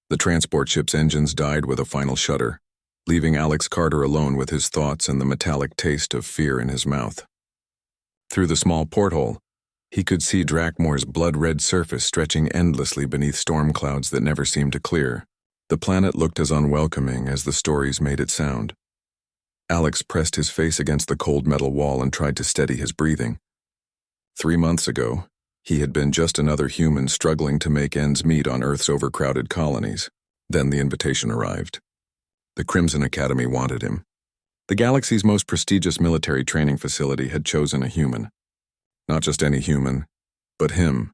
The transport ship's engines died with a final shudder, leaving Alex Carter alone with his thoughts and the metallic taste of fear in his mouth. Through the small porthole, he could see Drakmore's blood-red surface stretching endlessly beneath storm clouds that never seemed to clear. The planet looked as unwelcoming as the stories made it sound. Alex pressed his face against the cold metal wall and tried to steady his breathing. 3 months ago, he had been just another human struggling to make ends meet on Earth's overcrowded colonies. Then the invitation arrived. The Crimson Academy wanted him. The galaxy's most prestigious military training facility had chosen a human. Not just any human, but him.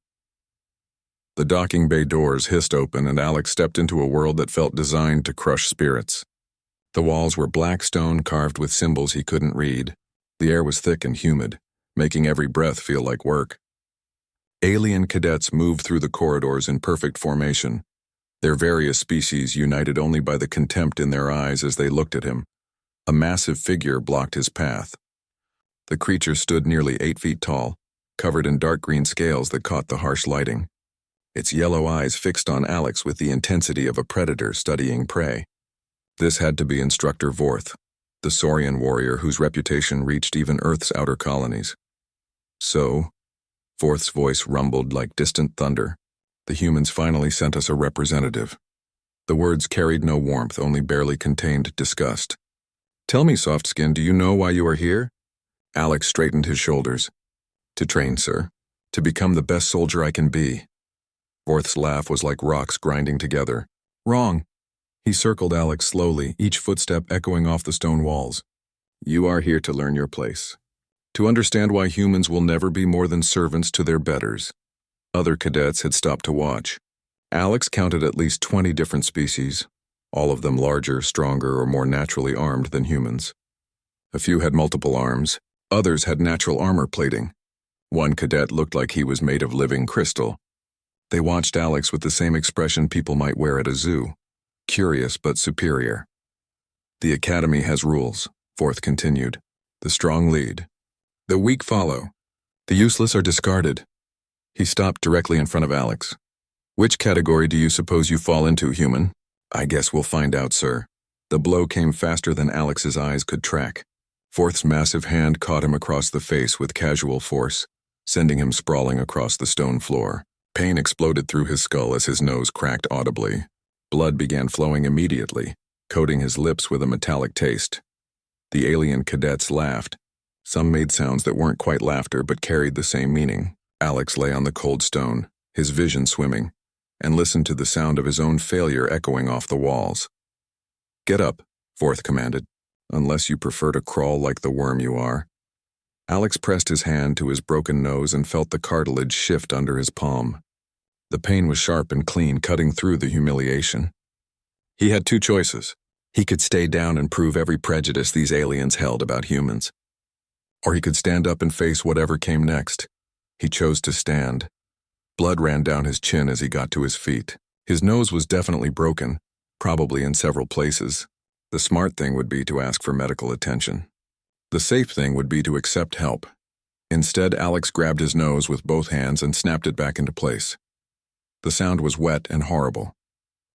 The docking bay doors hissed open and Alex stepped into a world that felt designed to crush spirits. The walls were black stone carved with symbols he couldn't read. The air was thick and humid, making every breath feel like work. Alien cadets moved through the corridors in perfect formation, their various species united only by the contempt in their eyes as they looked at him. A massive figure blocked his path. The creature stood nearly 8 feet tall, covered in dark green scales that caught the harsh lighting. Its yellow eyes fixed on Alex with the intensity of a predator studying prey. This had to be Instructor Vorth, the Saurian warrior whose reputation reached even Earth's outer colonies. So, Vorth's voice rumbled like distant thunder. The humans finally sent us a representative. The words carried no warmth, only barely contained disgust. Tell me, Softskin, do you know why you are here? Alex straightened his shoulders. To train, sir. To become the best soldier I can be. Vorth's laugh was like rocks grinding together. Wrong. He circled Alex slowly, each footstep echoing off the stone walls. You are here to learn your place. To understand why humans will never be more than servants to their betters. Other cadets had stopped to watch. Alex counted at least 20 different species, all of them larger, stronger, or more naturally armed than humans. A few had multiple arms, others had natural armor plating. One cadet looked like he was made of living crystal. They watched Alex with the same expression people might wear at a zoo, curious but superior. The academy has rules, Vorth continued. The strong lead. The weak follow. The useless are discarded. He stopped directly in front of Alex. Which category do you suppose you fall into, human? I guess we'll find out, sir. The blow came faster than Alex's eyes could track. Vorth's massive hand caught him across the face with casual force, sending him sprawling across the stone floor. Pain exploded through his skull as his nose cracked audibly. Blood began flowing immediately, coating his lips with a metallic taste. The alien cadets laughed. Some made sounds that weren't quite laughter but carried the same meaning. Alex lay on the cold stone, his vision swimming, and listened to the sound of his own failure echoing off the walls. Get up, Vorth commanded, unless you prefer to crawl like the worm you are. Alex pressed his hand to his broken nose and felt the cartilage shift under his palm. The pain was sharp and clean, cutting through the humiliation. He had 2 choices. He could stay down and prove every prejudice these aliens held about humans. Or he could stand up and face whatever came next. He chose to stand. Blood ran down his chin as he got to his feet. His nose was definitely broken, probably in several places. The smart thing would be to ask for medical attention. The safe thing would be to accept help. Instead, Alex grabbed his nose with both hands and snapped it back into place. The sound was wet and horrible.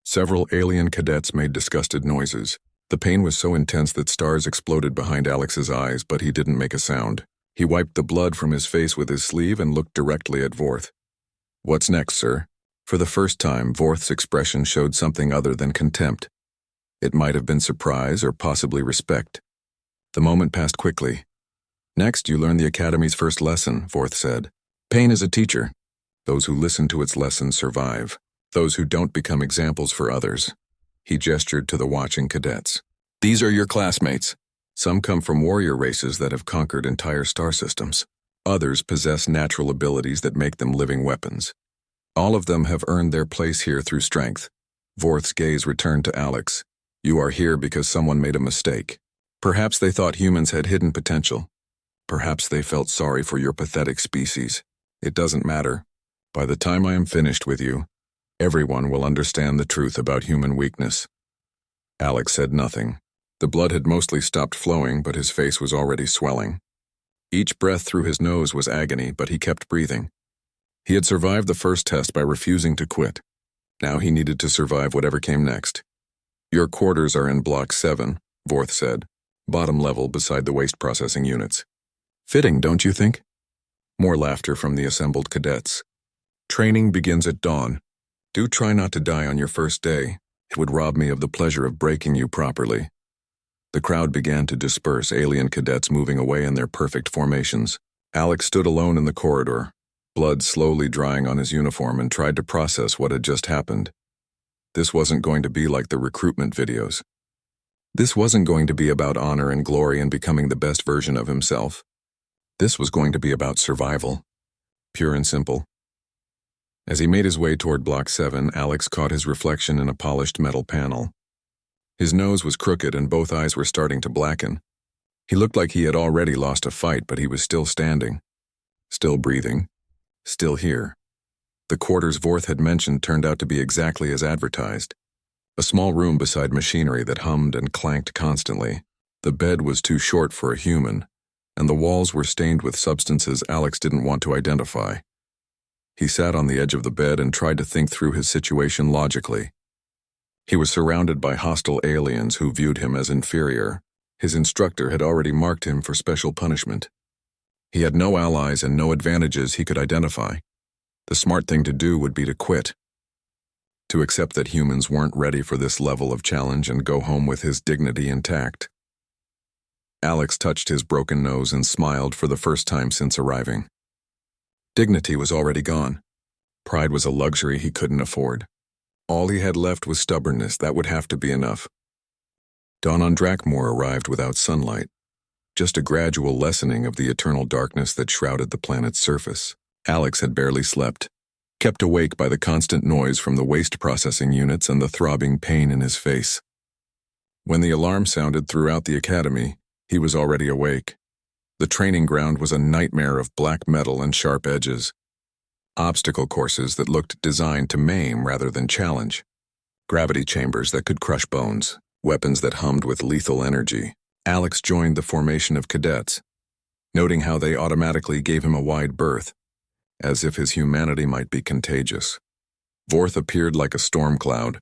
Several alien cadets made disgusted noises. The pain was so intense that stars exploded behind Alex's eyes, but he didn't make a sound. He wiped the blood from his face with his sleeve and looked directly at Vorth. What's next, sir? For the first time, Vorth's expression showed something other than contempt. It might have been surprise or possibly respect. The moment passed quickly. Next, you learn the Academy's first lesson, Vorth said. Pain is a teacher. Those who listen to its lessons survive. Those who don't become examples for others. He gestured to the watching cadets. These are your classmates. Some come from warrior races that have conquered entire star systems. Others possess natural abilities that make them living weapons. All of them have earned their place here through strength. Vorth's gaze returned to Alex. You are here because someone made a mistake. Perhaps they thought humans had hidden potential. Perhaps they felt sorry for your pathetic species. It doesn't matter. By the time I am finished with you, everyone will understand the truth about human weakness. Alex said nothing. The blood had mostly stopped flowing, but his face was already swelling. Each breath through his nose was agony, but he kept breathing. He had survived the first test by refusing to quit. Now he needed to survive whatever came next. Your quarters are in Block 7, Vorth said, bottom level beside the waste processing units. Fitting, don't you think? More laughter from the assembled cadets. Training begins at dawn. Do try not to die on your first day. It would rob me of the pleasure of breaking you properly. The crowd began to disperse, alien cadets moving away in their perfect formations. Alex stood alone in the corridor, blood slowly drying on his uniform, and tried to process what had just happened. This wasn't going to be like the recruitment videos. This wasn't going to be about honor and glory and becoming the best version of himself. This was going to be about survival. Pure and simple. As he made his way toward Block 7, Alex caught his reflection in a polished metal panel. His nose was crooked and both eyes were starting to blacken. He looked like he had already lost a fight, but he was still standing. Still breathing. Still here. The quarters Vorth had mentioned turned out to be exactly as advertised. A small room beside machinery that hummed and clanked constantly. The bed was too short for a human, and the walls were stained with substances Alex didn't want to identify. He sat on the edge of the bed and tried to think through his situation logically. He was surrounded by hostile aliens who viewed him as inferior. His instructor had already marked him for special punishment. He had no allies and no advantages he could identify. The smart thing to do would be to quit. To accept that humans weren't ready for this level of challenge and go home with his dignity intact. Alex touched his broken nose and smiled for the first time since arriving. Dignity was already gone. Pride was a luxury he couldn't afford. All he had left was stubbornness. That would have to be enough. Dawn on Drakmor arrived without sunlight, just a gradual lessening of the eternal darkness that shrouded the planet's surface. Alex had barely slept, kept awake by the constant noise from the waste processing units and the throbbing pain in his face. When the alarm sounded throughout the academy, he was already awake. The training ground was a nightmare of black metal and sharp edges. Obstacle courses that looked designed to maim rather than challenge. Gravity chambers that could crush bones. Weapons that hummed with lethal energy. Alex joined the formation of cadets, noting how they automatically gave him a wide berth, as if his humanity might be contagious. Vorth appeared like a storm cloud,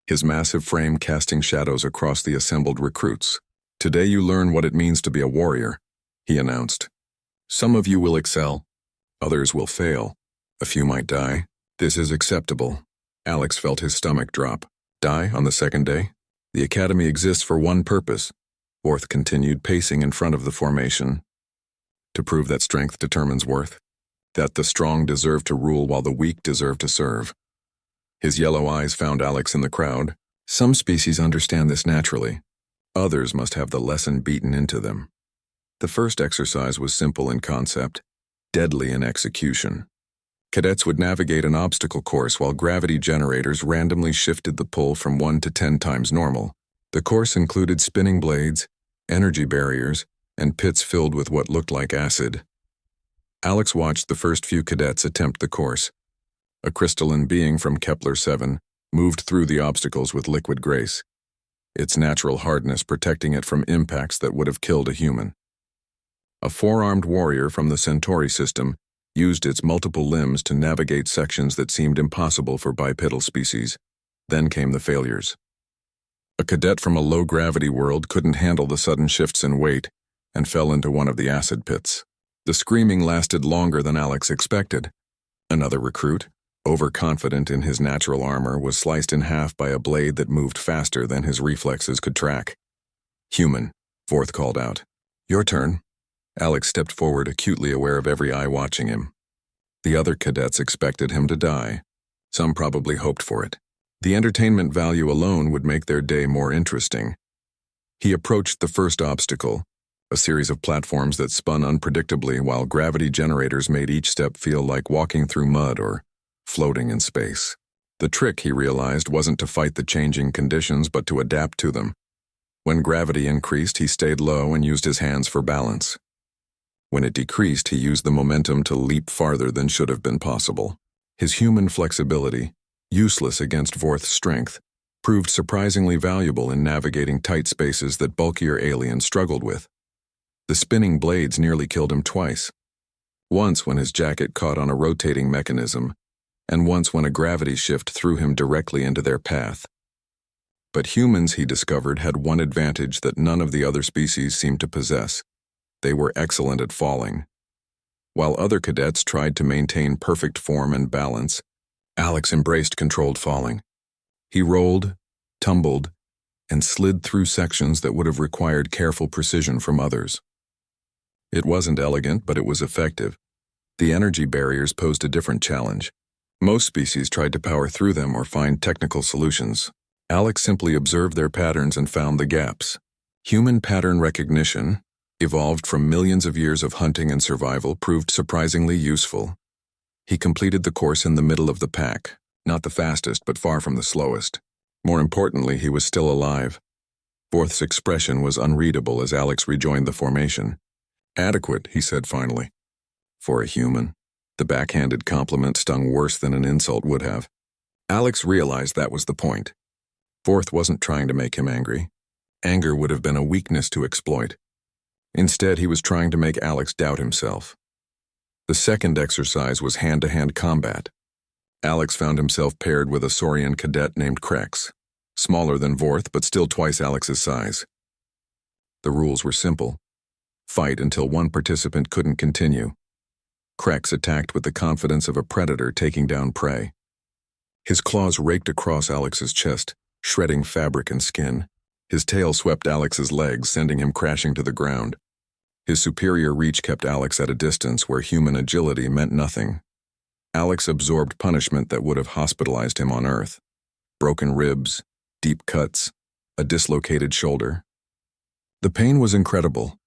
his massive frame casting shadows across the assembled recruits. Today you learn what it means to be a warrior, he announced. Some of you will excel, others will fail. A few might die. This is acceptable. Alex felt his stomach drop. Die on the second day? The academy exists for one purpose, Vorth continued, pacing in front of the formation. To prove that strength determines worth. That the strong deserve to rule while the weak deserve to serve. His yellow eyes found Alex in the crowd. Some species understand this naturally. Others must have the lesson beaten into them. The first exercise was simple in concept, deadly in execution. Cadets would navigate an obstacle course while gravity generators randomly shifted the pull from 1 to 10 times normal. The course included spinning blades, energy barriers, and pits filled with what looked like acid. Alex watched the first few cadets attempt the course. A crystalline being from Kepler-7 moved through the obstacles with liquid grace, its natural hardness protecting it from impacts that would have killed a human. A four-armed warrior from the Centauri system used its multiple limbs to navigate sections that seemed impossible for bipedal species. Then came the failures. A cadet from a low-gravity world couldn't handle the sudden shifts in weight and fell into one of the acid pits. The screaming lasted longer than Alex expected. Another recruit, overconfident in his natural armor, was sliced in half by a blade that moved faster than his reflexes could track. Human, Vorth called out. Your turn. Alex stepped forward, acutely aware of every eye watching him. The other cadets expected him to die. Some probably hoped for it. The entertainment value alone would make their day more interesting. He approached the first obstacle, a series of platforms that spun unpredictably while gravity generators made each step feel like walking through mud or floating in space. The trick, he realized, wasn't to fight the changing conditions but to adapt to them. When gravity increased, he stayed low and used his hands for balance. When it decreased, he used the momentum to leap farther than should have been possible. His human flexibility, useless against Vorth's strength, proved surprisingly valuable in navigating tight spaces that bulkier aliens struggled with. The spinning blades nearly killed him twice. Once when his jacket caught on a rotating mechanism, and once when a gravity shift threw him directly into their path. But humans, he discovered, had one advantage that none of the other species seemed to possess. They were excellent at falling. While other cadets tried to maintain perfect form and balance, Alex embraced controlled falling. He rolled, tumbled, and slid through sections that would have required careful precision from others. It wasn't elegant, but it was effective. The energy barriers posed a different challenge. Most species tried to power through them or find technical solutions. Alex simply observed their patterns and found the gaps. Human pattern recognition, evolved from millions of years of hunting and survival, proved surprisingly useful. He completed the course in the middle of the pack, not the fastest but far from the slowest. More importantly, he was still alive. Forth's expression was unreadable as Alex rejoined the formation. "Adequate," he said finally. For a human. The backhanded compliment stung worse than an insult would have. Alex realized that was the point. Forth wasn't trying to make him angry. Anger would have been a weakness to exploit. Instead, he was trying to make Alex doubt himself. The second exercise was hand-to-hand combat. Alex found himself paired with a Saurian cadet named Krex, smaller than Vorth but still twice Alex's size. The rules were simple. Fight until one participant couldn't continue. Krex attacked with the confidence of a predator taking down prey. His claws raked across Alex's chest, shredding fabric and skin. His tail swept Alex's legs, sending him crashing to the ground. His superior reach kept Alex at a distance where human agility meant nothing. Alex absorbed punishment that would have hospitalized him on Earth. Broken ribs, deep cuts, a dislocated shoulder. The pain was incredible,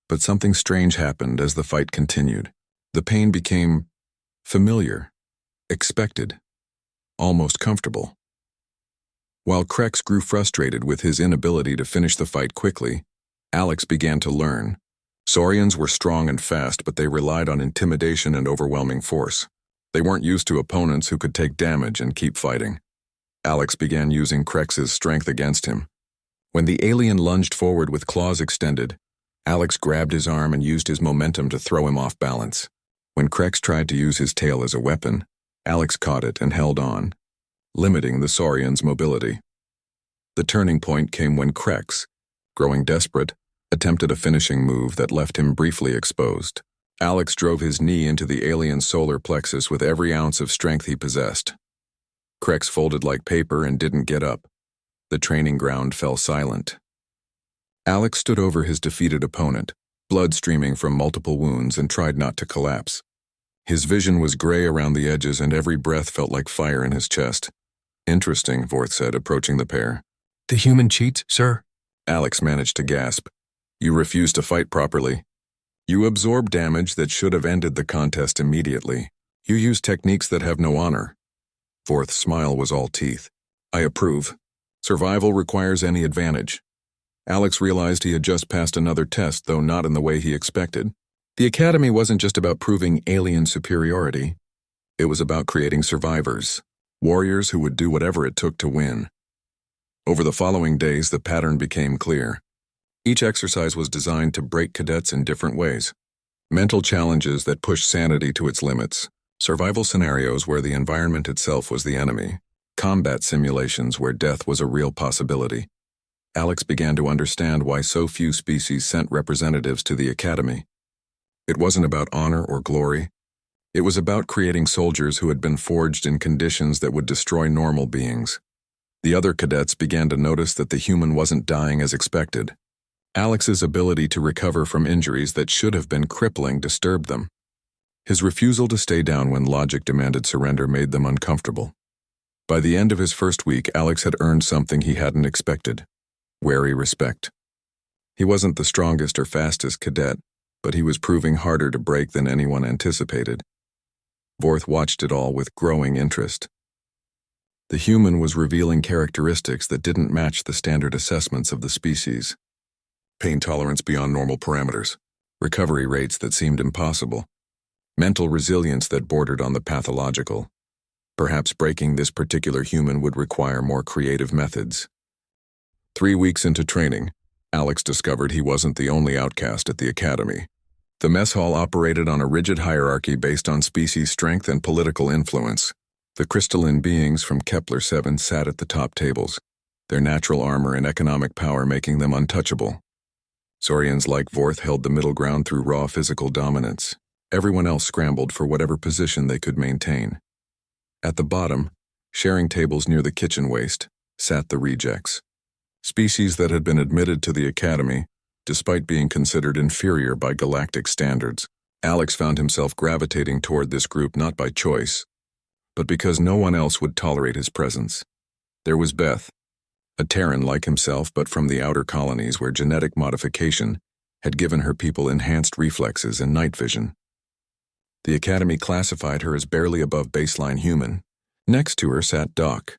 but something strange happened as the fight continued. The pain became familiar, expected, almost comfortable. While Krex grew frustrated with his inability to finish the fight quickly, Alex began to learn. Saurians were strong and fast, but they relied on intimidation and overwhelming force. They weren't used to opponents who could take damage and keep fighting. Alex began using Krex's strength against him. When the alien lunged forward with claws extended, Alex grabbed his arm and used his momentum to throw him off balance. When Krex tried to use his tail as a weapon, Alex caught it and held on, limiting the Saurian's mobility. The turning point came when Krex, growing desperate, attempted a finishing move that left him briefly exposed. Alex drove his knee into the alien's solar plexus with every ounce of strength he possessed. Krex folded like paper and didn't get up. The training ground fell silent. Alex stood over his defeated opponent, blood streaming from multiple wounds, and tried not to collapse. His vision was gray around the edges and every breath felt like fire in his chest. "Interesting," Vorth said, approaching the pair. "The human cheats, sir?" Alex managed to gasp. "You refuse to fight properly. You absorb damage that should have ended the contest immediately. You use techniques that have no honor." Vorth's smile was all teeth. "I approve. Survival requires any advantage." Alex realized he had just passed another test, though not in the way he expected. The Academy wasn't just about proving alien superiority. It was about creating survivors, warriors who would do whatever it took to win. Over the following days, the pattern became clear. Each exercise was designed to break cadets in different ways. Mental challenges that pushed sanity to its limits, survival scenarios where the environment itself was the enemy, combat simulations where death was a real possibility. Alex began to understand why so few species sent representatives to the Academy. It wasn't about honor or glory. It was about creating soldiers who had been forged in conditions that would destroy normal beings. The other cadets began to notice that the human wasn't dying as expected. Alex's ability to recover from injuries that should have been crippling disturbed them. His refusal to stay down when logic demanded surrender made them uncomfortable. By the end of his first week, Alex had earned something he hadn't expected: wary respect. He wasn't the strongest or fastest cadet, but he was proving harder to break than anyone anticipated. Vorth watched it all with growing interest. The human was revealing characteristics that didn't match the standard assessments of the species. Pain tolerance beyond normal parameters, recovery rates that seemed impossible, mental resilience that bordered on the pathological. Perhaps breaking this particular human would require more creative methods. 3 weeks into training, Alex discovered he wasn't the only outcast at the Academy. The mess hall operated on a rigid hierarchy based on species strength and political influence. The crystalline beings from Kepler 7 sat at the top tables, their natural armor and economic power making them untouchable. Saurians like Vorth held the middle ground through raw physical dominance. Everyone else scrambled for whatever position they could maintain. At the bottom, sharing tables near the kitchen waste, sat the rejects. Species that had been admitted to the Academy, despite being considered inferior by galactic standards. Alex found himself gravitating toward this group not by choice, but because no one else would tolerate his presence. There was Beth, a Terran like himself but from the outer colonies where genetic modification had given her people enhanced reflexes and night vision. The Academy classified her as barely above baseline human. Next to her sat Doc,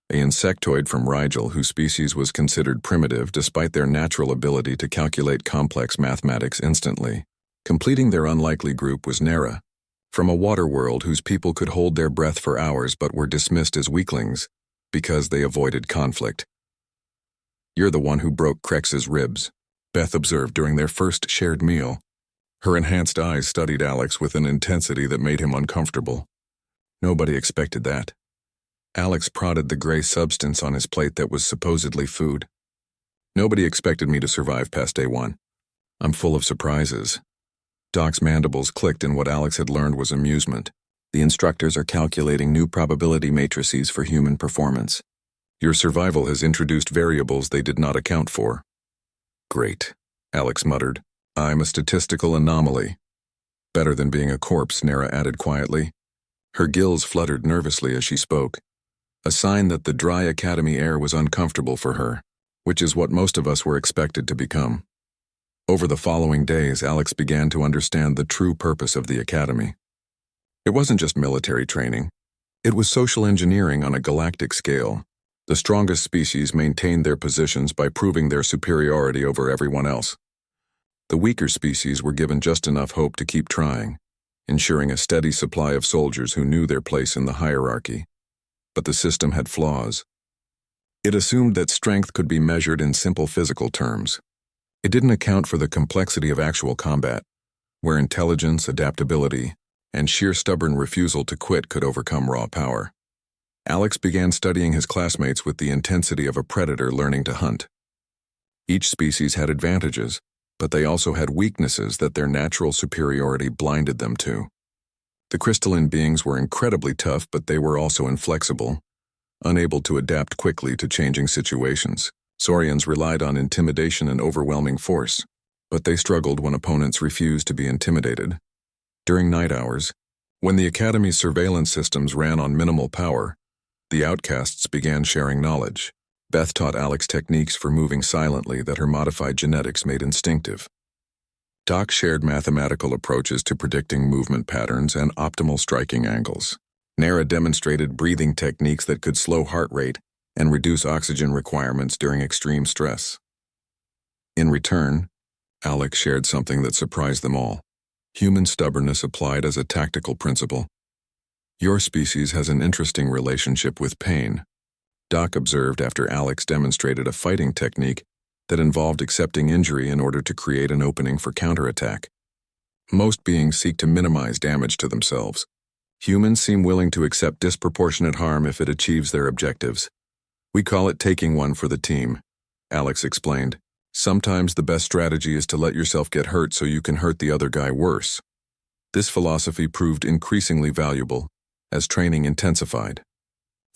an insectoid from Rigel whose species was considered primitive despite their natural ability to calculate complex mathematics instantly. Completing their unlikely group was Nera, from a water world whose people could hold their breath for hours but were dismissed as weaklings because they avoided conflict. "You're the one who broke Krex's ribs," Beth observed during their first shared meal. Her enhanced eyes studied Alex with an intensity that made him uncomfortable. Nobody expected that. Alex prodded the gray substance on his plate that was supposedly food. "Nobody expected me to survive past day one. I'm full of surprises." Doc's mandibles clicked in what Alex had learned was amusement. "The instructors are calculating new probability matrices for human performance. Your survival has introduced variables they did not account for." "Great," Alex muttered. "I'm a statistical anomaly." "Better than being a corpse," Nera added quietly. Her gills fluttered nervously as she spoke, a sign that the dry academy air was uncomfortable for her, which is what most of us were expected to become. Over the following days, Alex began to understand the true purpose of the academy. It wasn't just military training. It was social engineering on a galactic scale. The strongest species maintained their positions by proving their superiority over everyone else. The weaker species were given just enough hope to keep trying, ensuring a steady supply of soldiers who knew their place in the hierarchy. But the system had flaws. It assumed that strength could be measured in simple physical terms. It didn't account for the complexity of actual combat, where intelligence, adaptability, and sheer stubborn refusal to quit could overcome raw power. Alex began studying his classmates with the intensity of a predator learning to hunt. Each species had advantages, but they also had weaknesses that their natural superiority blinded them to. The crystalline beings were incredibly tough, but they were also inflexible, unable to adapt quickly to changing situations. Saurians relied on intimidation and overwhelming force, but they struggled when opponents refused to be intimidated. During night hours, when the Academy's surveillance systems ran on minimal power, the outcasts began sharing knowledge. Beth taught Alex techniques for moving silently that her modified genetics made instinctive. Doc shared mathematical approaches to predicting movement patterns and optimal striking angles. Nera demonstrated breathing techniques that could slow heart rate and reduce oxygen requirements during extreme stress. In return, Alex shared something that surprised them all: human stubbornness applied as a tactical principle. "Your species has an interesting relationship with pain," Doc observed after Alex demonstrated a fighting technique that involved accepting injury in order to create an opening for counterattack. "Most beings seek to minimize damage to themselves. Humans seem willing to accept disproportionate harm if it achieves their objectives. We call it taking one for the team," Alex explained. "Sometimes the best strategy is to let yourself get hurt so you can hurt the other guy worse." This philosophy proved increasingly valuable as training intensified.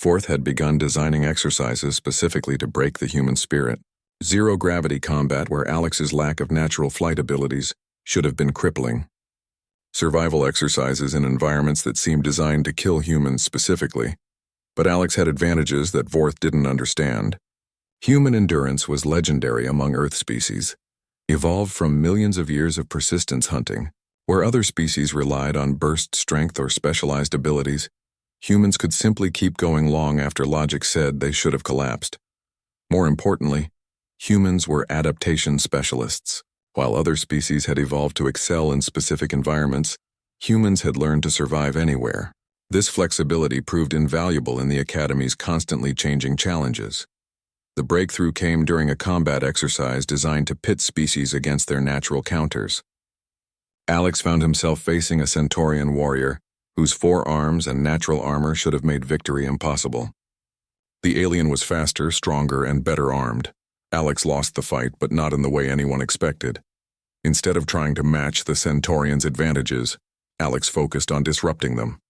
Forth had begun designing exercises specifically to break the human spirit. Zero-gravity combat, where Alex's lack of natural flight abilities should have been crippling. Survival exercises in environments that seemed designed to kill humans specifically. But Alex had advantages that Vorth didn't understand. Human endurance was legendary among Earth species, evolved from millions of years of persistence hunting. Where other species relied on burst strength or specialized abilities, humans could simply keep going long after logic said they should have collapsed. More importantly, humans were adaptation specialists. While other species had evolved to excel in specific environments, humans had learned to survive anywhere. This flexibility proved invaluable in the Academy's constantly changing challenges. The breakthrough came during a combat exercise designed to pit species against their natural counters. Alex found himself facing a Centaurian warrior whose 4 arms and natural armor should have made victory impossible. The alien was faster, stronger, and better armed. Alex lost the fight, but not in the way anyone expected. Instead of trying to match the Centaurians' advantages, Alex focused on disrupting them.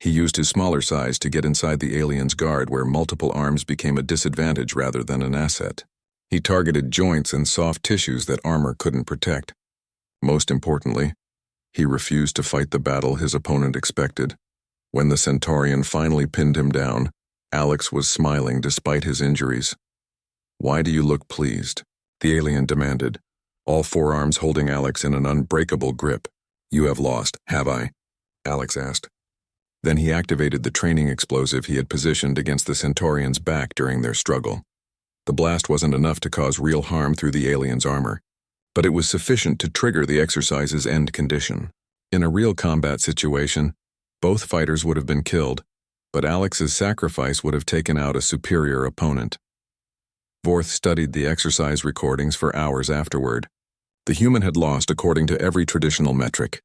He used his smaller size to get inside the alien's guard where multiple arms became a disadvantage rather than an asset. He targeted joints and soft tissues that armor couldn't protect. Most importantly, he refused to fight the battle his opponent expected. When the Centaurian finally pinned him down, Alex was smiling despite his injuries. "Why do you look pleased?" the alien demanded, all 4 arms holding Alex in an unbreakable grip. "You have lost, have I?" Alex asked. Then he activated the training explosive he had positioned against the Centaurian's back during their struggle. The blast wasn't enough to cause real harm through the alien's armor, but it was sufficient to trigger the exercise's end condition. In a real combat situation, both fighters would have been killed, but Alex's sacrifice would have taken out a superior opponent. Vorth studied the exercise recordings for hours afterward. The human had lost according to every traditional metric,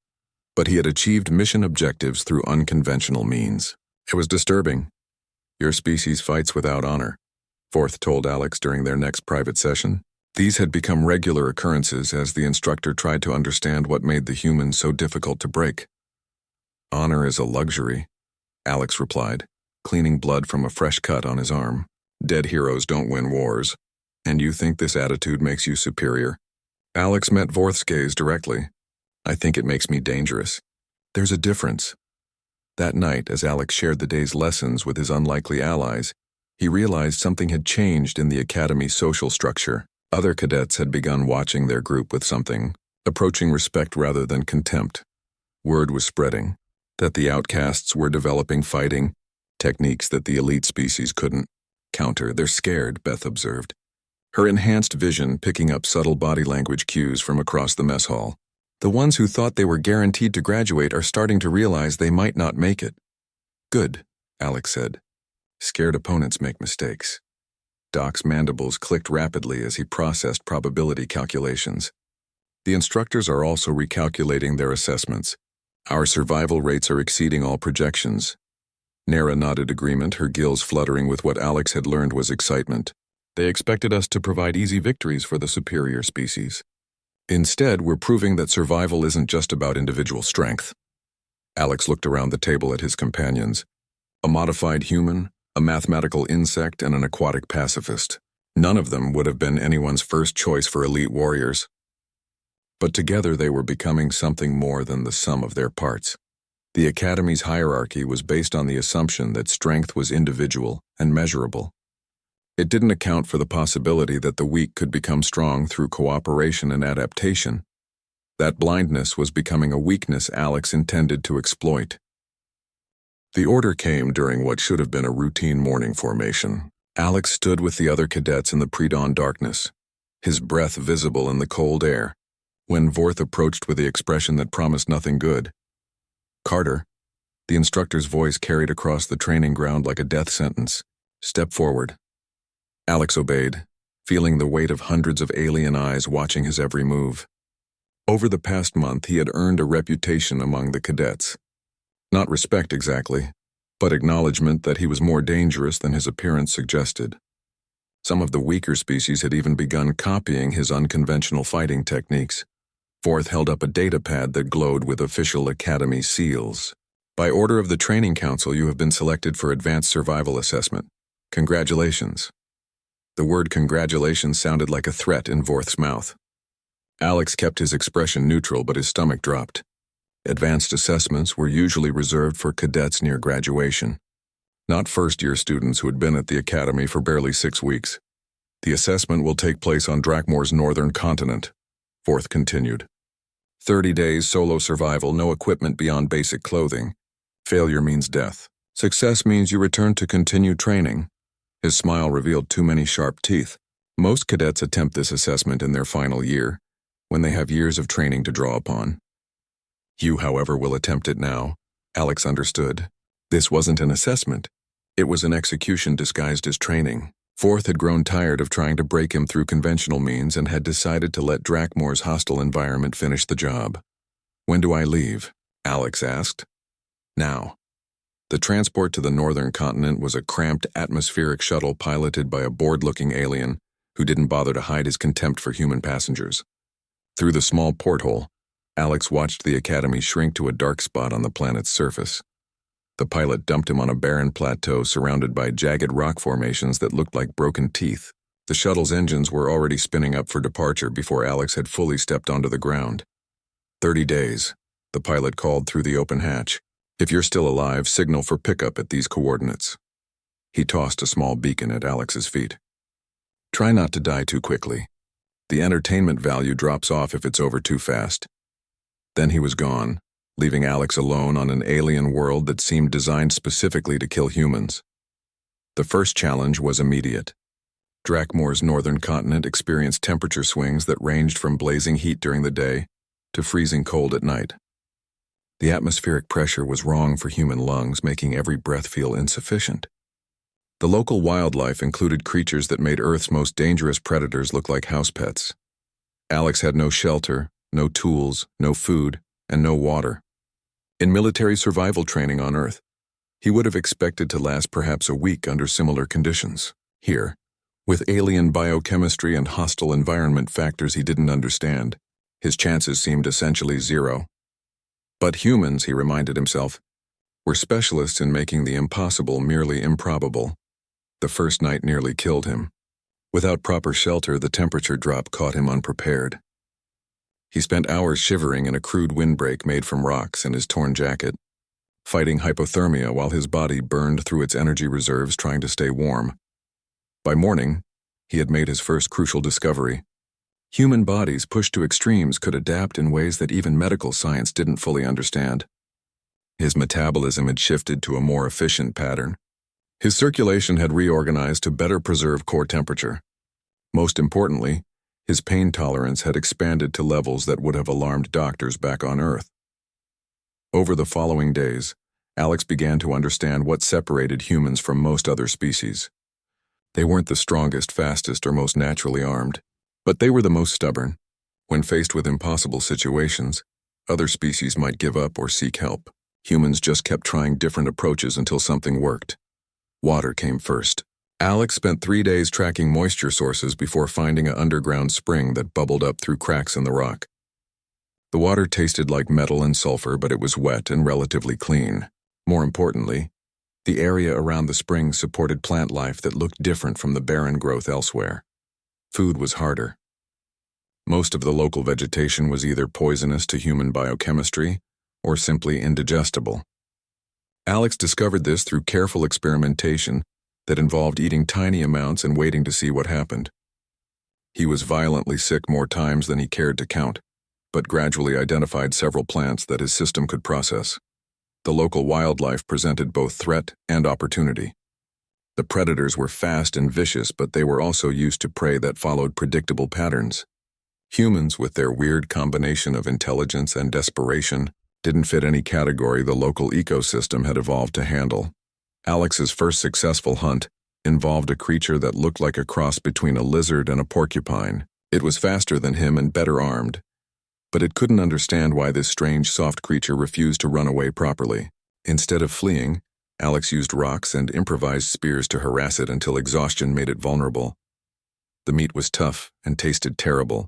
but he had achieved mission objectives through unconventional means. It was disturbing. "Your species fights without honor," Vorth told Alex during their next private session. These had become regular occurrences as the instructor tried to understand what made the humans so difficult to break. "Honor is a luxury," Alex replied, cleaning blood from a fresh cut on his arm. "Dead heroes don't win wars. And you think this attitude makes you superior?" Alex met Vorth's gaze directly. "I think it makes me dangerous. There's a difference." That night, as Alex shared the day's lessons with his unlikely allies, he realized something had changed in the Academy's social structure. Other cadets had begun watching their group with something, approaching respect rather than contempt. Word was spreading that the outcasts were developing fighting techniques that the elite species couldn't counter. "They're scared," Beth observed, her enhanced vision picking up subtle body language cues from across the mess hall. "The ones who thought they were guaranteed to graduate are starting to realize they might not make it." "Good," Alex said. "Scared opponents make mistakes." Doc's mandibles clicked rapidly as he processed probability calculations. "The instructors are also recalculating their assessments. Our survival rates are exceeding all projections." Nara nodded agreement, her gills fluttering with what Alex had learned was excitement. "They expected us to provide easy victories for the superior species. Instead, we're proving that survival isn't just about individual strength." Alex looked around the table at his companions. A modified human, a mathematical insect, and an aquatic pacifist. None of them would have been anyone's first choice for elite warriors. But together they were becoming something more than the sum of their parts. The Academy's hierarchy was based on the assumption that strength was individual and measurable. It didn't account for the possibility that the weak could become strong through cooperation and adaptation. That blindness was becoming a weakness Alex intended to exploit. The order came during what should have been a routine morning formation. Alex stood with the other cadets in the pre-dawn darkness, his breath visible in the cold air, when Vorth approached with the expression that promised nothing good. "Carter," the instructor's voice carried across the training ground like a death sentence. "Step forward." Alex obeyed, feeling the weight of hundreds of alien eyes watching his every move. Over the past month, he had earned a reputation among the cadets. Not respect exactly, but acknowledgement that he was more dangerous than his appearance suggested. Some of the weaker species had even begun copying his unconventional fighting techniques. Vorth held up a data pad that glowed with official Academy seals. "By order of the Training Council, you have been selected for Advanced Survival Assessment. Congratulations." The word congratulations sounded like a threat in Vorth's mouth. Alex kept his expression neutral, but his stomach dropped. Advanced assessments were usually reserved for cadets near graduation, not first-year students who had been at the Academy for barely 6 weeks. "The assessment will take place on Drakmore's northern continent," Vorth continued. 30 days solo survival, no equipment beyond basic clothing. Failure means death. Success means you return to continue training. His smile revealed too many sharp teeth. Most cadets attempt this assessment in their final year, when they have years of training to draw upon. You, however, will attempt it now. Alex understood. This wasn't an assessment. It was an execution disguised as training. Vorth had grown tired of trying to break him through conventional means and had decided to let Drakmore's hostile environment finish the job. "When do I leave?" Alex asked. Now, the transport to the northern continent was a cramped atmospheric shuttle piloted by a bored-looking alien who didn't bother to hide his contempt for human passengers. Through the small porthole, Alex watched the Academy shrink to a dark spot on the planet's surface. The pilot dumped him on a barren plateau surrounded by jagged rock formations that looked like broken teeth. The shuttle's engines were already spinning up for departure before Alex had fully stepped onto the ground. 30 days, the pilot called through the open hatch. If you're still alive, signal for pickup at these coordinates. He tossed a small beacon at Alex's feet. Try not to die too quickly. The entertainment value drops off if it's over too fast. Then he was gone, leaving Alex alone on an alien world that seemed designed specifically to kill humans. The first challenge was immediate. Drakmore's northern continent experienced temperature swings that ranged from blazing heat during the day to freezing cold at night. The atmospheric pressure was wrong for human lungs, making every breath feel insufficient. The local wildlife included creatures that made Earth's most dangerous predators look like house pets. Alex had no shelter, no tools, no food, and no water. In military survival training on Earth, he would have expected to last perhaps a week under similar conditions. Here, with alien biochemistry and hostile environment factors he didn't understand, his chances seemed essentially zero. But humans, he reminded himself, were specialists in making the impossible merely improbable. The first night nearly killed him. Without proper shelter, the temperature drop caught him unprepared. He spent hours shivering in a crude windbreak made from rocks in his torn jacket, fighting hypothermia while his body burned through its energy reserves trying to stay warm. By morning, he had made his first crucial discovery. Human bodies pushed to extremes could adapt in ways that even medical science didn't fully understand. His metabolism had shifted to a more efficient pattern. His circulation had reorganized to better preserve core temperature. Most importantly, his pain tolerance had expanded to levels that would have alarmed doctors back on Earth. Over the following days, Alex began to understand what separated humans from most other species. They weren't the strongest, fastest, or most naturally armed, but they were the most stubborn. When faced with impossible situations, other species might give up or seek help. Humans just kept trying different approaches until something worked. Water came first. Alex spent 3 days tracking moisture sources before finding an underground spring that bubbled up through cracks in the rock. The water tasted like metal and sulfur, but it was wet and relatively clean. More importantly, the area around the spring supported plant life that looked different from the barren growth elsewhere. Food was harder. Most of the local vegetation was either poisonous to human biochemistry or simply indigestible. Alex discovered this through careful experimentation that involved eating tiny amounts and waiting to see what happened. He was violently sick more times than he cared to count, but gradually identified several plants that his system could process. The local wildlife presented both threat and opportunity. The predators were fast and vicious, but they were also used to prey that followed predictable patterns. Humans, with their weird combination of intelligence and desperation, didn't fit any category the local ecosystem had evolved to handle. Alex's first successful hunt involved a creature that looked like a cross between a lizard and a porcupine. It was faster than him and better armed, but it couldn't understand why this strange, soft creature refused to run away properly. Instead of fleeing, Alex used rocks and improvised spears to harass it until exhaustion made it vulnerable. The meat was tough and tasted terrible,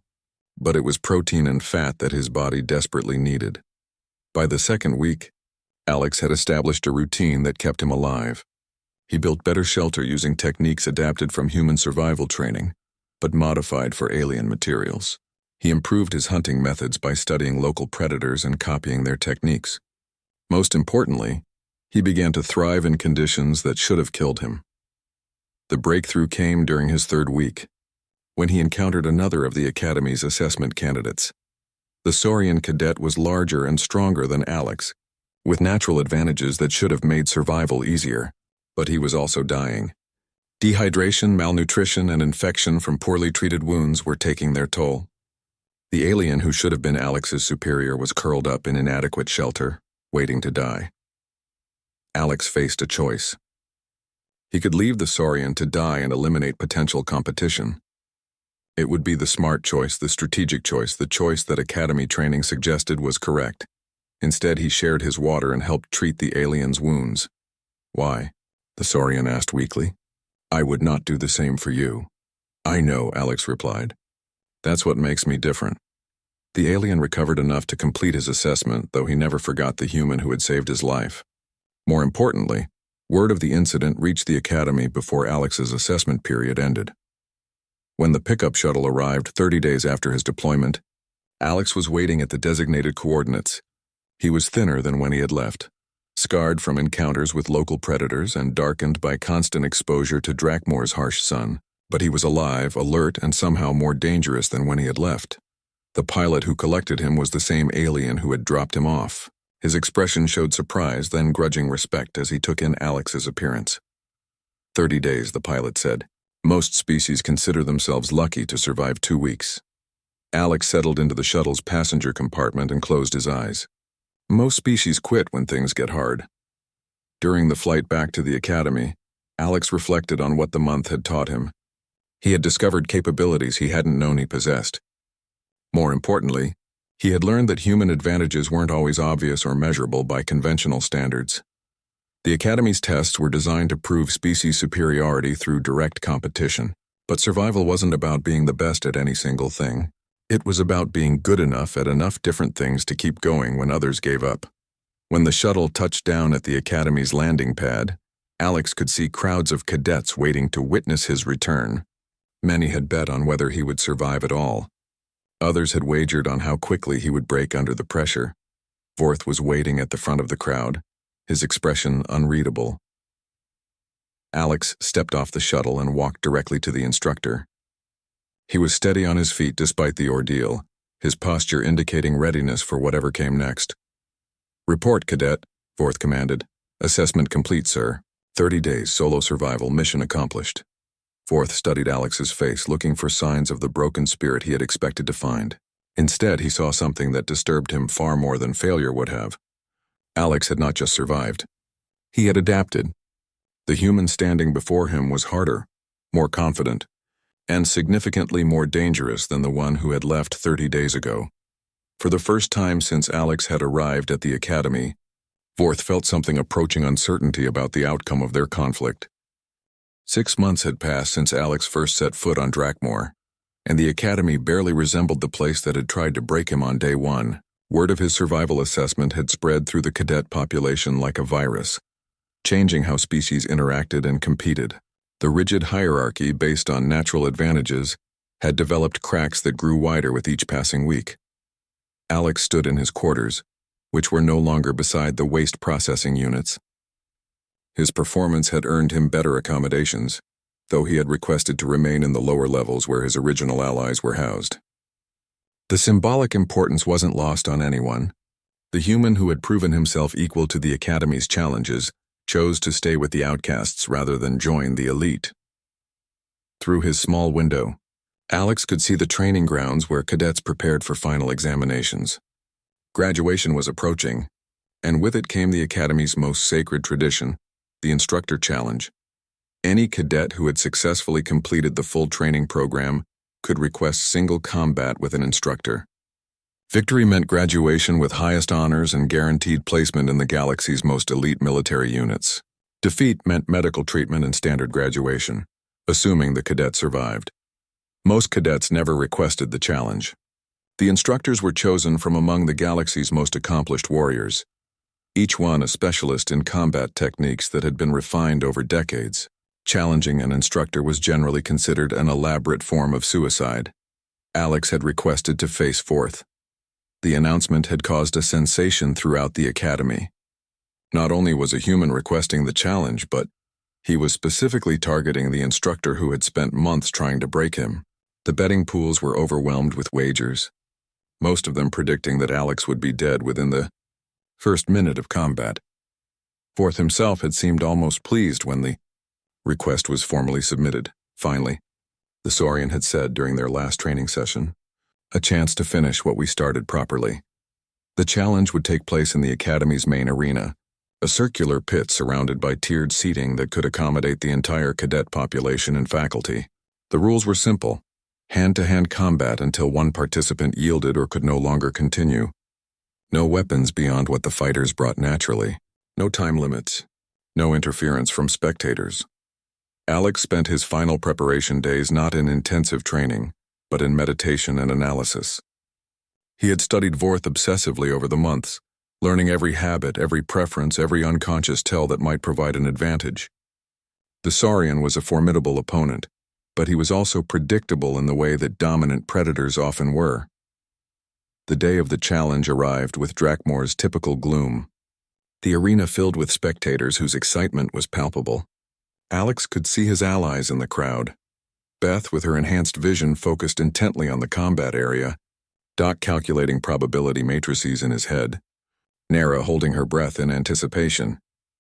but it was protein and fat that his body desperately needed. By the second week, Alex had established a routine that kept him alive. He built better shelter using techniques adapted from human survival training, but modified for alien materials. He improved his hunting methods by studying local predators and copying their techniques. Most importantly, he began to thrive in conditions that should have killed him. The breakthrough came during his third week, when he encountered another of the Academy's assessment candidates. The Saurian cadet was larger and stronger than Alex, with natural advantages that should have made survival easier, but he was also dying. Dehydration, malnutrition, and infection from poorly treated wounds were taking their toll. The alien who should have been Alex's superior was curled up in inadequate shelter, waiting to die. Alex faced a choice. He could leave the Saurian to die and eliminate potential competition. It would be the smart choice, the strategic choice, the choice that Academy training suggested was correct. Instead, he shared his water and helped treat the alien's wounds. "Why?" the Saurian asked weakly. "I would not do the same for you." "I know," Alex replied. "That's what makes me different." The alien recovered enough to complete his assessment, though he never forgot the human who had saved his life. More importantly, word of the incident reached the Academy before Alex's assessment period ended. When the pickup shuttle arrived 30 days after his deployment, Alex was waiting at the designated coordinates. He was thinner than when he had left, scarred from encounters with local predators and darkened by constant exposure to Drakmore's harsh sun, but he was alive, alert, and somehow more dangerous than when he had left. The pilot who collected him was the same alien who had dropped him off. His expression showed surprise, then grudging respect as he took in Alex's appearance. 30 days, the pilot said. Most species consider themselves lucky to survive 2 weeks. Alex settled into the shuttle's passenger compartment and closed his eyes. Most species quit when things get hard. During the flight back to the Academy, Alex reflected on what the month had taught him. He had discovered capabilities he hadn't known he possessed. More importantly, he had learned that human advantages weren't always obvious or measurable by conventional standards. The Academy's tests were designed to prove species superiority through direct competition, but survival wasn't about being the best at any single thing. It was about being good enough at enough different things to keep going when others gave up. When the shuttle touched down at the Academy's landing pad, Alex could see crowds of cadets waiting to witness his return. Many had bet on whether he would survive at all. Others had wagered on how quickly he would break under the pressure. Vorth was waiting at the front of the crowd, his expression unreadable. Alex stepped off the shuttle and walked directly to the instructor. He was steady on his feet despite the ordeal, his posture indicating readiness for whatever came next. "Report, Cadet," Vorth commanded. "Assessment complete, sir. 30 days solo survival, mission accomplished." Vorth studied Alex's face, looking for signs of the broken spirit he had expected to find. Instead, he saw something that disturbed him far more than failure would have. Alex had not just survived. He had adapted. The human standing before him was harder, more confident, and significantly more dangerous than the one who had left 30 days ago. For the first time since Alex had arrived at the Academy, Vorth felt something approaching uncertainty about the outcome of their conflict. 6 months had passed since Alex first set foot on Drakmore, and the Academy barely resembled the place that had tried to break him on day one. Word of his survival assessment had spread through the cadet population like a virus, changing how species interacted and competed. The rigid hierarchy based on natural advantages had developed cracks that grew wider with each passing week. Alex stood in his quarters, which were no longer beside the waste processing units. His performance had earned him better accommodations, though he had requested to remain in the lower levels where his original allies were housed. The symbolic importance wasn't lost on anyone. The human who had proven himself equal to the Academy's challenges chose to stay with the outcasts rather than join the elite. Through his small window, Alex could see the training grounds where cadets prepared for final examinations. Graduation was approaching, and with it came the Academy's most sacred tradition, the Instructor Challenge. Any cadet who had successfully completed the full training program could request single combat with an instructor. Victory meant graduation with highest honors and guaranteed placement in the galaxy's most elite military units. Defeat meant medical treatment and standard graduation, assuming the cadet survived. Most cadets never requested the challenge. The instructors were chosen from among the galaxy's most accomplished warriors, each one a specialist in combat techniques that had been refined over decades. Challenging an instructor was generally considered an elaborate form of suicide. Alex had requested to face Vorth. The announcement had caused a sensation throughout the Academy. Not only was a human requesting the challenge, but he was specifically targeting the instructor who had spent months trying to break him. The betting pools were overwhelmed with wagers, most of them predicting that Alex would be dead within the first minute of combat. Vorth himself had seemed almost pleased when the request was formally submitted. Finally, the Saurian had said during their last training session, "A chance to finish what we started properly." The challenge would take place in the Academy's main arena, a circular pit surrounded by tiered seating that could accommodate the entire cadet population and faculty. The rules were simple: hand-to-hand combat until one participant yielded or could no longer continue. No weapons beyond what the fighters brought naturally. No time limits. No interference from spectators. Alex spent his final preparation days not in intensive training, but in meditation and analysis. He had studied Vorth obsessively over the months, learning every habit, every preference, every unconscious tell that might provide an advantage. The Saurian was a formidable opponent, but he was also predictable in the way that dominant predators often were. The day of the challenge arrived with Drakmore's typical gloom. The arena filled with spectators whose excitement was palpable. Alex could see his allies in the crowd. Beth, with her enhanced vision, focused intently on the combat area, Doc calculating probability matrices in his head, Nara holding her breath in anticipation.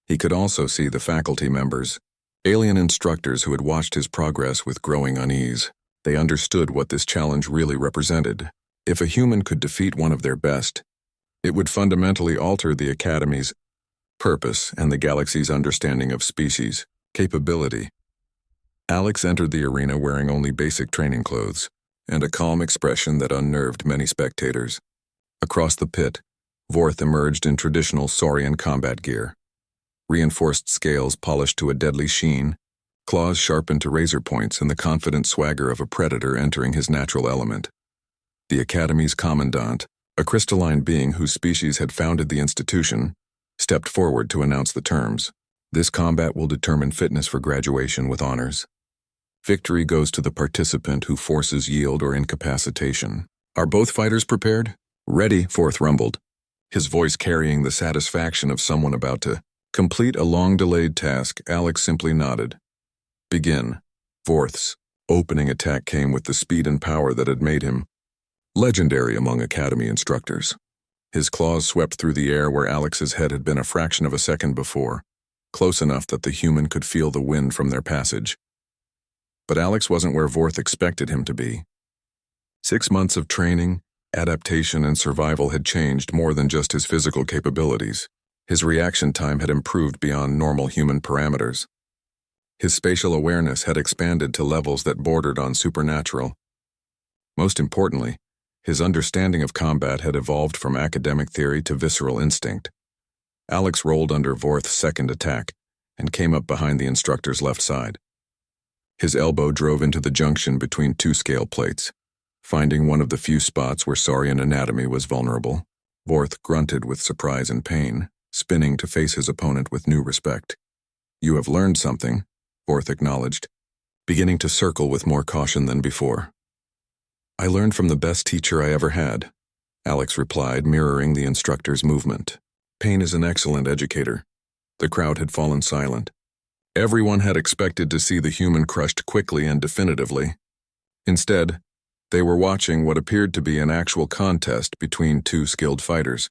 He could also see the faculty members, alien instructors who had watched his progress with growing unease. They understood what this challenge really represented. If a human could defeat one of their best, it would fundamentally alter the Academy's purpose and the galaxy's understanding of species capability. Alex entered the arena wearing only basic training clothes and a calm expression that unnerved many spectators. Across the pit, Vorth emerged in traditional Saurian combat gear. Reinforced scales polished to a deadly sheen, claws sharpened to razor points, and the confident swagger of a predator entering his natural element. The Academy's commandant, a crystalline being whose species had founded the institution, stepped forward to announce the terms. This combat will determine fitness for graduation with honors. Victory goes to the participant who forces yield or incapacitation. Are both fighters prepared? Ready, Vorth rumbled, his voice carrying the satisfaction of someone about to complete a long-delayed task. Alex simply nodded. Begin. Vorth's opening attack came with the speed and power that had made him legendary among Academy instructors. His claws swept through the air where Alex's head had been a fraction of a second before, close enough that the human could feel the wind from their passage. But Alex wasn't where Vorth expected him to be. 6 months of training, adaptation, and survival had changed more than just his physical capabilities. His reaction time had improved beyond normal human parameters. His spatial awareness had expanded to levels that bordered on supernatural. Most importantly, his understanding of combat had evolved from academic theory to visceral instinct. Alex rolled under Vorth's second attack and came up behind the instructor's left side. His elbow drove into the junction between two scale plates, finding one of the few spots where Saurian anatomy was vulnerable. Vorth grunted with surprise and pain, spinning to face his opponent with new respect. You have learned something, Vorth acknowledged, beginning to circle with more caution than before. I learned from the best teacher I ever had, Alex replied, mirroring the instructor's movement. Pain is an excellent educator. The crowd had fallen silent. Everyone had expected to see the human crushed quickly and definitively. Instead, they were watching what appeared to be an actual contest between two skilled fighters.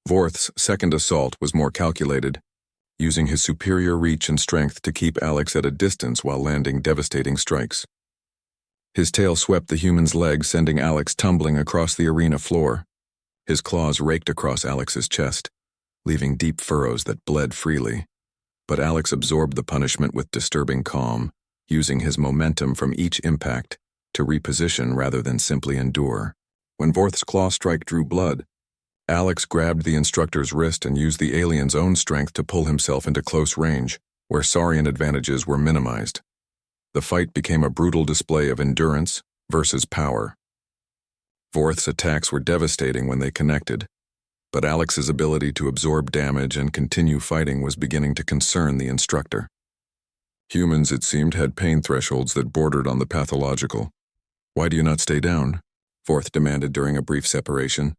Vorth's second assault was more calculated, using his superior reach and strength to keep Alex at a distance while landing devastating strikes. His tail swept the human's leg, sending Alex tumbling across the arena floor. His claws raked across Alex's chest, leaving deep furrows that bled freely. But Alex absorbed the punishment with disturbing calm, using his momentum from each impact to reposition rather than simply endure. When Vorth's claw strike drew blood, Alex grabbed the instructor's wrist and used the alien's own strength to pull himself into close range, where Saurian advantages were minimized. The fight became a brutal display of endurance versus power. Vorth's attacks were devastating when they connected, but Alex's ability to absorb damage and continue fighting was beginning to concern the instructor. Humans, it seemed, had pain thresholds that bordered on the pathological. Why do you not stay down? Vorth demanded during a brief separation,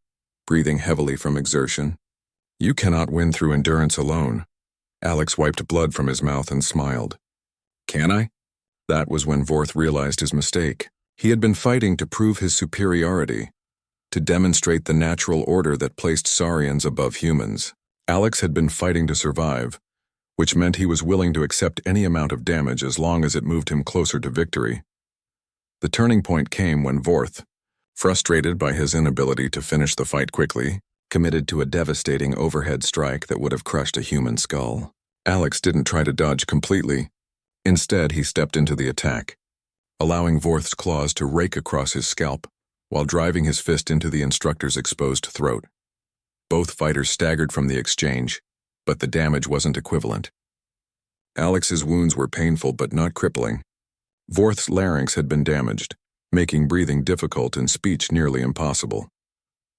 breathing heavily from exertion. You cannot win through endurance alone. Alex wiped blood from his mouth and smiled. Can I? That was when Vorth realized his mistake. He had been fighting to prove his superiority, to demonstrate the natural order that placed Saurians above humans. Alex had been fighting to survive, which meant he was willing to accept any amount of damage as long as it moved him closer to victory. The turning point came when Vorth, frustrated by his inability to finish the fight quickly, committed to a devastating overhead strike that would have crushed a human skull. Alex didn't try to dodge completely. Instead, he stepped into the attack, allowing Vorth's claws to rake across his scalp while driving his fist into the instructor's exposed throat. Both fighters staggered from the exchange, but the damage wasn't equivalent. Alex's wounds were painful but not crippling. Vorth's larynx had been damaged, making breathing difficult and speech nearly impossible.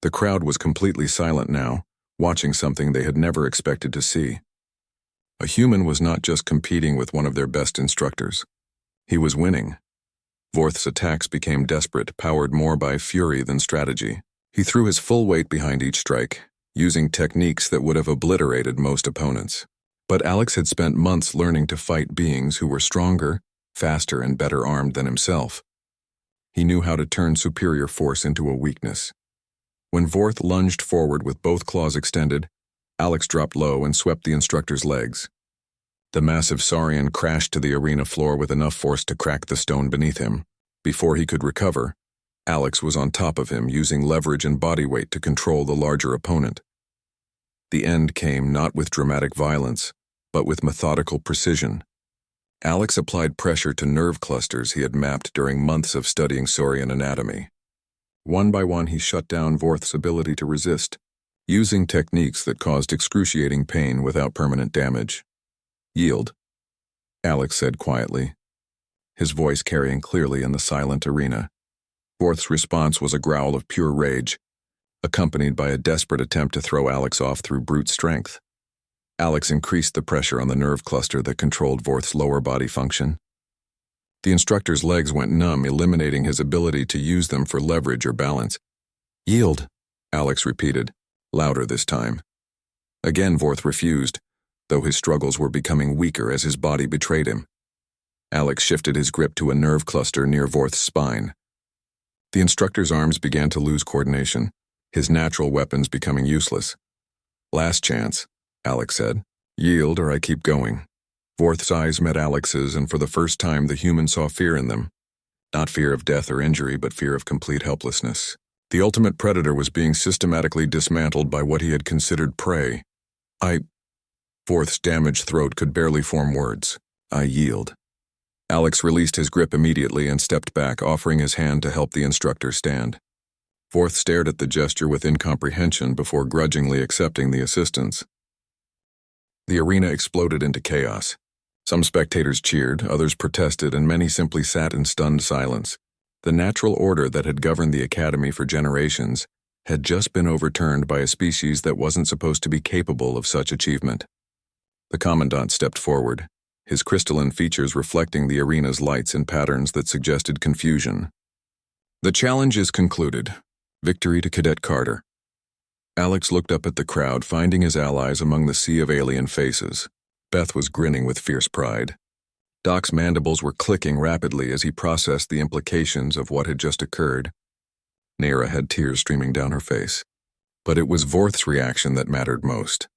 The crowd was completely silent now, watching something they had never expected to see. A human was not just competing with one of their best instructors. He was winning. Vorth's attacks became desperate, powered more by fury than strategy. He threw his full weight behind each strike, using techniques that would have obliterated most opponents. But Alex had spent months learning to fight beings who were stronger, faster, and better armed than himself. He knew how to turn superior force into a weakness. When Vorth lunged forward with both claws extended, Alex dropped low and swept the instructor's legs. The massive Saurian crashed to the arena floor with enough force to crack the stone beneath him. Before he could recover, Alex was on top of him, using leverage and body weight to control the larger opponent. The end came not with dramatic violence, but with methodical precision. Alex applied pressure to nerve clusters he had mapped during months of studying Saurian anatomy. One by one, he shut down Vorth's ability to resist, using techniques that caused excruciating pain without permanent damage. "Yield," Alex said quietly, his voice carrying clearly in the silent arena. Vorth's response was a growl of pure rage, accompanied by a desperate attempt to throw Alex off through brute strength. Alex increased the pressure on the nerve cluster that controlled Vorth's lower body function. The instructor's legs went numb, eliminating his ability to use them for leverage or balance. "Yield," Alex repeated, louder this time. Again, Vorth refused, though his struggles were becoming weaker as his body betrayed him. Alex shifted his grip to a nerve cluster near Vorth's spine. The instructor's arms began to lose coordination, his natural weapons becoming useless. "Last chance," Alex said. "Yield or I keep going." Vorth's eyes met Alex's, and for the first time the human saw fear in them. Not fear of death or injury, but fear of complete helplessness. The ultimate predator was being systematically dismantled by what he had considered prey. Vorth's damaged throat could barely form words. "I yield." Alex released his grip immediately and stepped back, offering his hand to help the instructor stand. Vorth stared at the gesture with incomprehension before grudgingly accepting the assistance. The arena exploded into chaos. Some spectators cheered, others protested, and many simply sat in stunned silence. The natural order that had governed the Academy for generations had just been overturned by a species that wasn't supposed to be capable of such achievement. The Commandant stepped forward, his crystalline features reflecting the arena's lights in patterns that suggested confusion. "The challenge is concluded. Victory to Cadet Carter." Alex looked up at the crowd, finding his allies among the sea of alien faces. Beth was grinning with fierce pride. Doc's mandibles were clicking rapidly as he processed the implications of what had just occurred. Naira had tears streaming down her face. But it was Vorth's reaction that mattered most.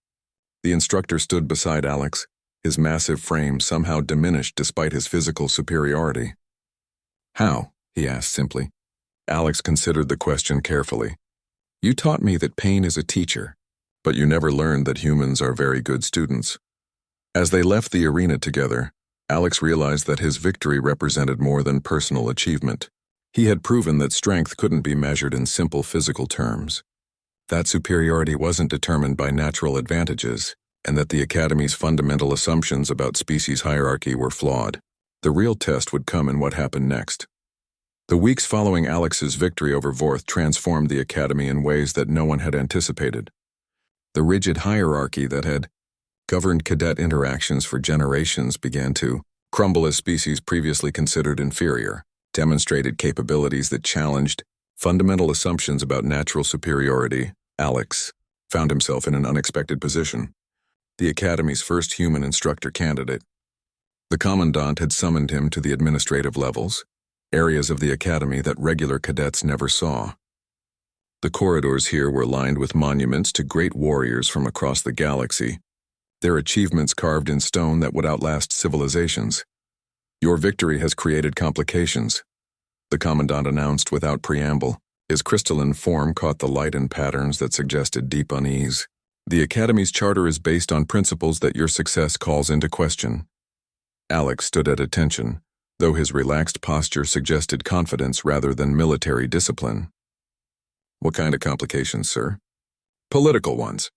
The instructor stood beside Alex, his massive frame somehow diminished despite his physical superiority. "How?" he asked simply. Alex considered the question carefully. "You taught me that pain is a teacher, but you never learned that humans are very good students." As they left the arena together, Alex realized that his victory represented more than personal achievement. He had proven that strength couldn't be measured in simple physical terms. That superiority wasn't determined by natural advantages, and that the Academy's fundamental assumptions about species hierarchy were flawed. The real test would come in what happened next. The weeks following Alex's victory over Vorth transformed the Academy in ways that no one had anticipated. The rigid hierarchy that had governed cadet interactions for generations began to crumble as species previously considered inferior, demonstrated capabilities that challenged fundamental assumptions about natural superiority. Alex found himself in an unexpected position. The Academy's first human instructor candidate. The Commandant had summoned him to the administrative levels, areas of the Academy that regular cadets never saw. The corridors here were lined with monuments to great warriors from across the galaxy, their achievements carved in stone that would outlast civilizations. "Your victory has created complications," the Commandant announced without preamble. His crystalline form caught the light in patterns that suggested deep unease. "The Academy's charter is based on principles that your success calls into question." Alex stood at attention, though his relaxed posture suggested confidence rather than military discipline. "What kind of complications, sir?" Political ones,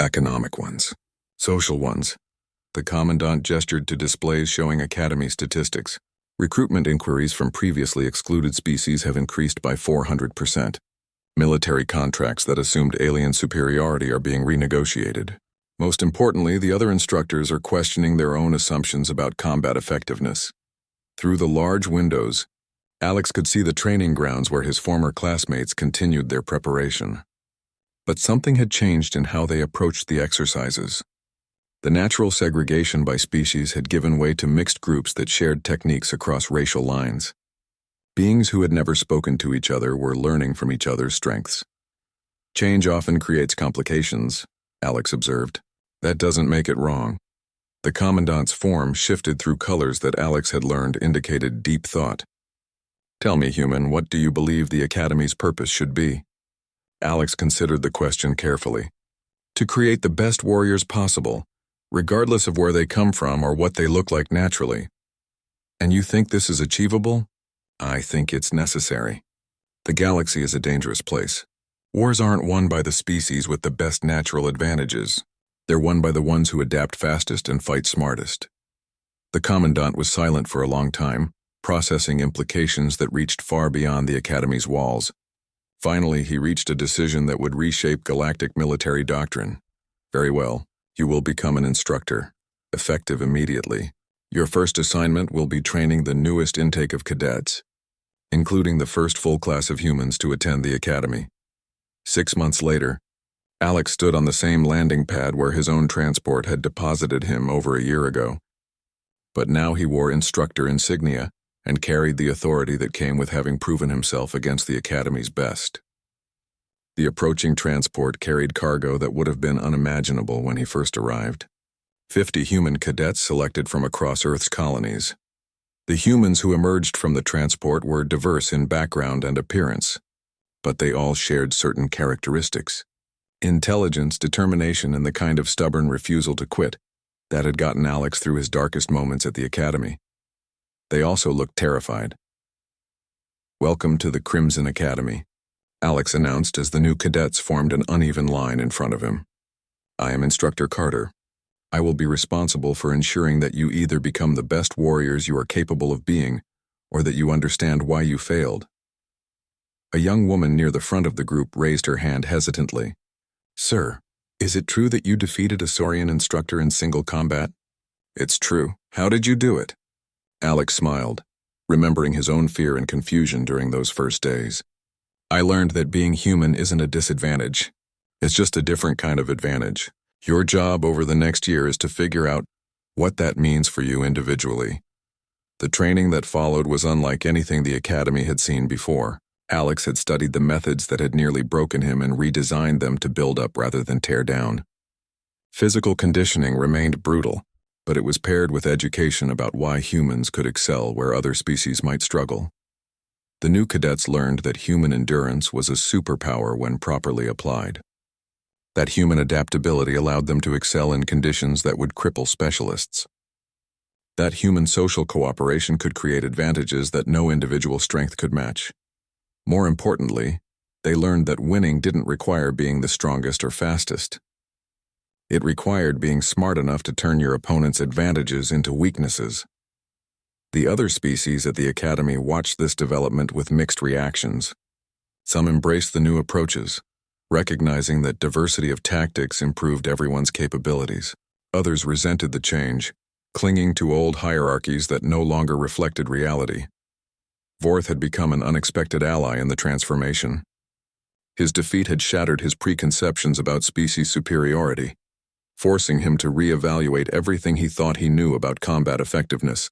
economic ones, social ones. The Commandant gestured to displays showing Academy statistics. Recruitment inquiries from previously excluded species have increased by 400%. Military contracts that assumed alien superiority are being renegotiated. Most importantly, the other instructors are questioning their own assumptions about combat effectiveness. Through the large windows, Alex could see the training grounds where his former classmates continued their preparation. But something had changed in how they approached the exercises. The natural segregation by species had given way to mixed groups that shared techniques across racial lines. Beings who had never spoken to each other were learning from each other's strengths. Change often creates complications, Alex observed. That doesn't make it wrong. The Commandant's form shifted through colors that Alex had learned indicated deep thought. Tell me, human, what do you believe the Academy's purpose should be? Alex considered the question carefully. To create the best warriors possible, regardless of where they come from or what they look like naturally. And you think this is achievable? I think it's necessary. The galaxy is a dangerous place. Wars aren't won by the species with the best natural advantages. They're won by the ones who adapt fastest and fight smartest. The Commandant was silent for a long time, processing implications that reached far beyond the Academy's walls. Finally, he reached a decision that would reshape galactic military doctrine. Very well, you will become an instructor, effective immediately. Your first assignment will be training the newest intake of cadets, including the first full class of humans to attend the Academy. 6 months later, Alex stood on the same landing pad where his own transport had deposited him over a year ago. But now he wore instructor insignia and carried the authority that came with having proven himself against the Academy's best. The approaching transport carried cargo that would have been unimaginable when he first arrived. 50 human cadets selected from across Earth's colonies. The humans who emerged from the transport were diverse in background and appearance, but they all shared certain characteristics. Intelligence, determination, and the kind of stubborn refusal to quit that had gotten Alex through his darkest moments at the Academy. They also looked terrified. Welcome to the Crimson Academy, Alex announced as the new cadets formed an uneven line in front of him. I am Instructor Carter. I will be responsible for ensuring that you either become the best warriors you are capable of being, or that you understand why you failed. A young woman near the front of the group raised her hand hesitantly. Sir, is it true that you defeated a Saurian instructor in single combat? It's true. How did you do it? Alex smiled, remembering his own fear and confusion during those first days. I learned that being human isn't a disadvantage. It's just a different kind of advantage. Your job over the next year is to figure out what that means for you individually. The training that followed was unlike anything the Academy had seen before. Alex had studied the methods that had nearly broken him and redesigned them to build up rather than tear down. Physical conditioning remained brutal, but it was paired with education about why humans could excel where other species might struggle. The new cadets learned that human endurance was a superpower when properly applied. That human adaptability allowed them to excel in conditions that would cripple specialists. That human social cooperation could create advantages that no individual strength could match. More importantly, they learned that winning didn't require being the strongest or fastest. It required being smart enough to turn your opponent's advantages into weaknesses. The other species at the Academy watched this development with mixed reactions. Some embraced the new approaches, recognizing that diversity of tactics improved everyone's capabilities. Others resented the change, clinging to old hierarchies that no longer reflected reality. Vorth had become an unexpected ally in the transformation. His defeat had shattered his preconceptions about species superiority, forcing him to reevaluate everything he thought he knew about combat effectiveness.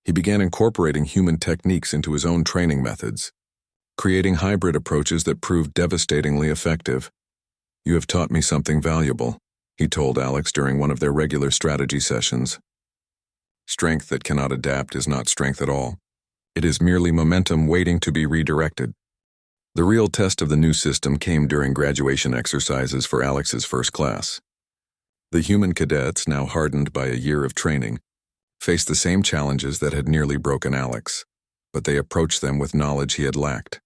He began incorporating human techniques into his own training methods, creating hybrid approaches that proved devastatingly effective. You have taught me something valuable, he told Alex during one of their regular strategy sessions. Strength that cannot adapt is not strength at all. It is merely momentum waiting to be redirected. The real test of the new system came during graduation exercises for Alex's first class. The human cadets, now hardened by a year of training, faced the same challenges that had nearly broken Alex, but they approached them with knowledge he had lacked,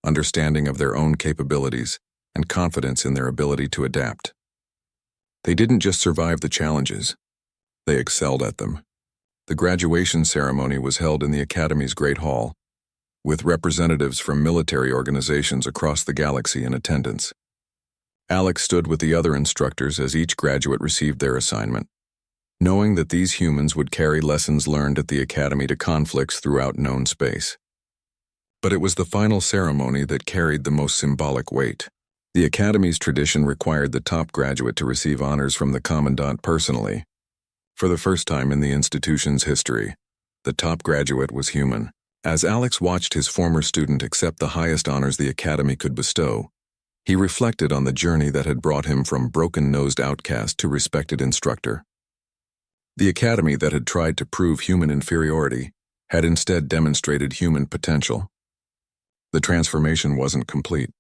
understanding of their own capabilities, and confidence in their ability to adapt. They didn't just survive the challenges, they excelled at them. The graduation ceremony was held in the Academy's Great Hall, with representatives from military organizations across the galaxy in attendance. Alex stood with the other instructors as each graduate received their assignment, knowing that these humans would carry lessons learned at the Academy to conflicts throughout known space. But it was the final ceremony that carried the most symbolic weight. The Academy's tradition required the top graduate to receive honors from the Commandant personally. For the first time in the institution's history, the top graduate was human. As Alex watched his former student accept the highest honors the Academy could bestow, he reflected on the journey that had brought him from broken-nosed outcast to respected instructor. The Academy that had tried to prove human inferiority had instead demonstrated human potential. The transformation wasn't complete.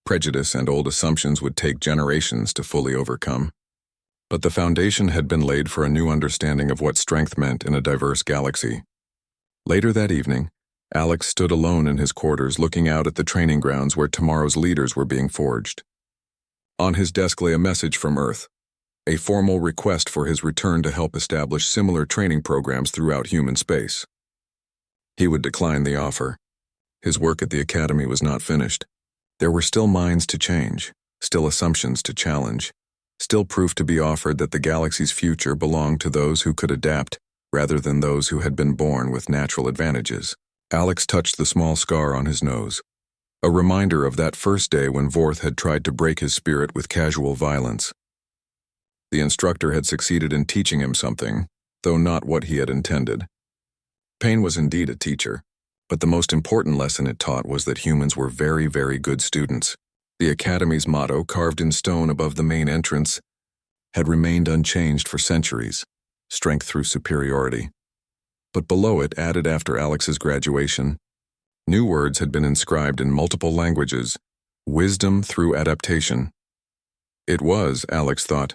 Prejudice and old assumptions would take generations to fully overcome. But the foundation had been laid for a new understanding of what strength meant in a diverse galaxy. Later that evening, Alex stood alone in his quarters looking out at the training grounds where tomorrow's leaders were being forged. On his desk lay a message from Earth, a formal request for his return to help establish similar training programs throughout human space. He would decline the offer. His work at the Academy was not finished. There were still minds to change, still assumptions to challenge, still proof to be offered that the galaxy's future belonged to those who could adapt rather than those who had been born with natural advantages. Alex touched the small scar on his nose, a reminder of that first day when Vorth had tried to break his spirit with casual violence. The instructor had succeeded in teaching him something, though not what he had intended. Pain was indeed a teacher, but the most important lesson it taught was that humans were very, very good students. The Academy's motto, carved in stone above the main entrance, had remained unchanged for centuries: strength through superiority. But below it, added after Alex's graduation, new words had been inscribed in multiple languages: wisdom through adaptation. It was, Alex thought,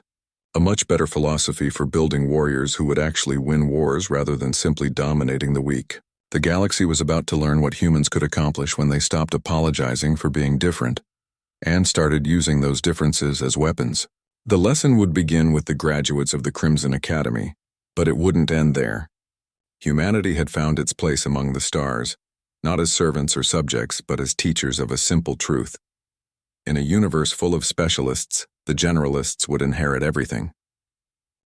a much better philosophy for building warriors who would actually win wars rather than simply dominating the weak. The galaxy was about to learn what humans could accomplish when they stopped apologizing for being different and started using those differences as weapons. The lesson would begin with the graduates of the Crimson Academy, but it wouldn't end there. Humanity had found its place among the stars, not as servants or subjects, but as teachers of a simple truth. In a universe full of specialists, the generalists would inherit everything.